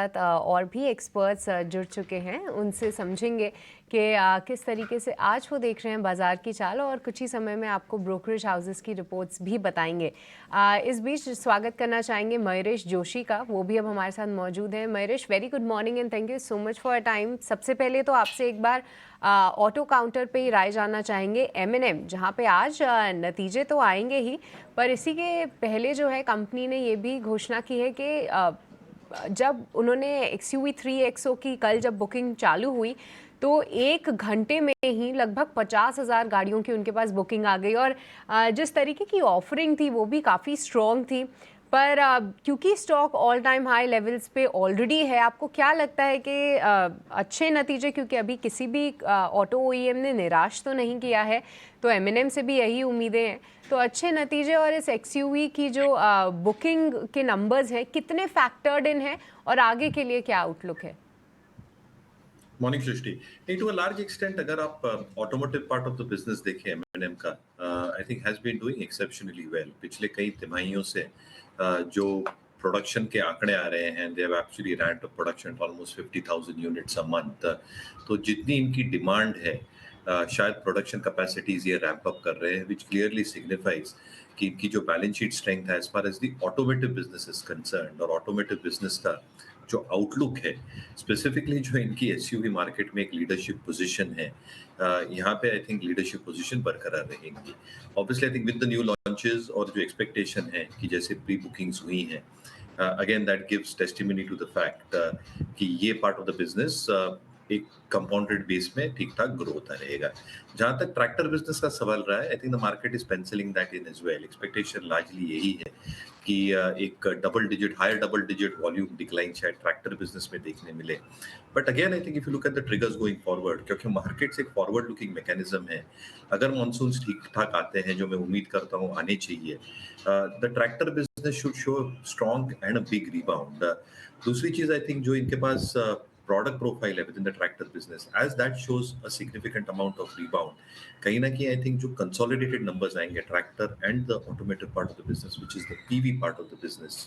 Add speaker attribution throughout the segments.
Speaker 1: साथ और भी एक्सपर्ट्स जुड़ चुके हैं, उनसे समझेंगे कि किस तरीके से आज वो देख रहे हैं बाज़ार की चाल, और कुछ ही समय में आपको ब्रोकरेज हाउसेस की रिपोर्ट्स भी बताएंगे। इस बीच स्वागत करना चाहेंगे मयूरेश जोशी का, वो भी अब हमारे साथ मौजूद हैं। Mayuresh, very good morning and thank you so much for time. सबसे पहले तो आपसे एक बार ऑटो काउंटर पे ही राय जानना चाहेंगे। एम जहाँ पे आज नतीजे तो आएंगे ही, पर इसी के पहले जो है कंपनी ने ये भी घोषणा की है कि जब उन्होंने XUV 3XO की कल जब बुकिंग चालू हुई तो 1 घंटे में ही लगभग 50,000 गाड़ियों की उनके पास बुकिंग आ गई, और जिस तरीके की ऑफरिंग थी वो भी काफ़ी स्ट्रॉन्ग थी। पर क्योंकि stock all time high levels पे ऑलरेडी है, आपको क्या लगता है कि अच्छे नतीजे, क्योंकि अभी किसी भी ऑटो OEM ने निराश तो नहीं किया है, तो M&M से भी यही उम्मीदें हैं, तो अच्छे नतीजे और इस XUV की जो बुकिंग के नंबर्स हैं कितने फैक्टर्ड इन हैं और आगे के लिए क्या आउटलुक है?
Speaker 2: मॉर्निंग सृष्टि। नहीं, टू अ लार्ज एक्सटेंट अगर आप automotive part of the business देखें एम का, I think has been doing exceptionally well पिछले कई तिमाहियों से। जो प्रोडक्शन के आंकड़े आ रहे हैं, they have actually ramped up production almost 50,000 units a month. तो जितनी इनकी डिमांड है, शायद प्रोडक्शन कैपेसिटीज ये रैंप अप कर रहे हैं, विच क्लियरली सिग्निफाइज कि इनकी जो बैलेंस शीट स्ट्रेंथ है as far as the automotive business is concerned, और ऑटोमोटिव बिजनेस का जो आउटलुक है, स्पेसिफिकली जो इनकी एसयूवी मार्केट में एक लीडरशिप पोजीशन है, यहाँ पे आई थिंक लीडरशिप पोजीशन बरकरार रहेंगी। Obviously I think with the new launches और जो एक्सपेक्टेशन है कि जैसे प्री बुकिंग्स हुई हैं, again that gives testimony to the fact कि ये पार्ट ऑफ द बिजनेस एक कंपाउंडेड बेस में ठीक ठाक ग्रो होता रहेगा। जहां तक ट्रैक्टर बिजनेस का सवाल रहा है, I think the market is pencilling that in as well. Expectation largely यही है कि एक higher double digit volume decline शायद ट्रैक्टर बिजनेस में देखने मिले। But again I think if you look at the triggers going forward, क्योंकि markets एक फॉरवर्ड लुकिंग मैकेनिज्म है, अगर मॉनसून्स ठीक ठाक आते हैं, जो मैं उम्मीद करता हूँ आने चाहिए, the tractor business should show strong and a big rebound. दूसरी चीज आई थिंक जो इनके पास product profile है within the tractor business, as that shows a significant amount of rebound, कहीं ना कहीं I think जो consolidated numbers आएंगे tractor and the automotive part of the business, which is the PV part of the business,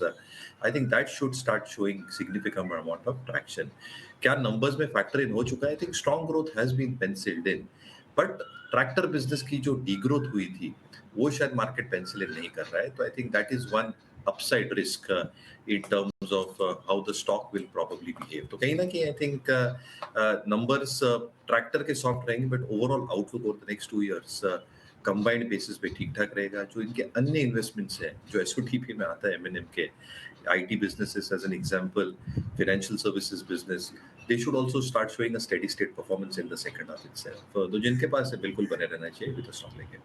Speaker 2: I think that should start showing significant amount of traction. क्या numbers में factor in हो चुका है? I think strong growth has been penciled in, but tractor business की जो degrowth हुई थी वो शायद मार्केट पेंसिल इन नहीं कर रहा है। तो I think that is one upside risk in terms of how the stock will probably behave. तो कहीं ना कहीं I think numbers ट्रैक्टर के सॉफ्ट रहेंगे, but overall outlook over the next 2 years combined basis पे ठीक ठाक रहेगा। जो इनके अन्य इन्वेस्टमेंट्स हैं, जो एसओटीपी में आता है एमएनएम के, IT businesses as an example, financial services business, they should also start showing a steady state performance in the second half itself. तो जिनके पास है बिल्कुल बने रहना चाहिए विद द स्टॉक लेके।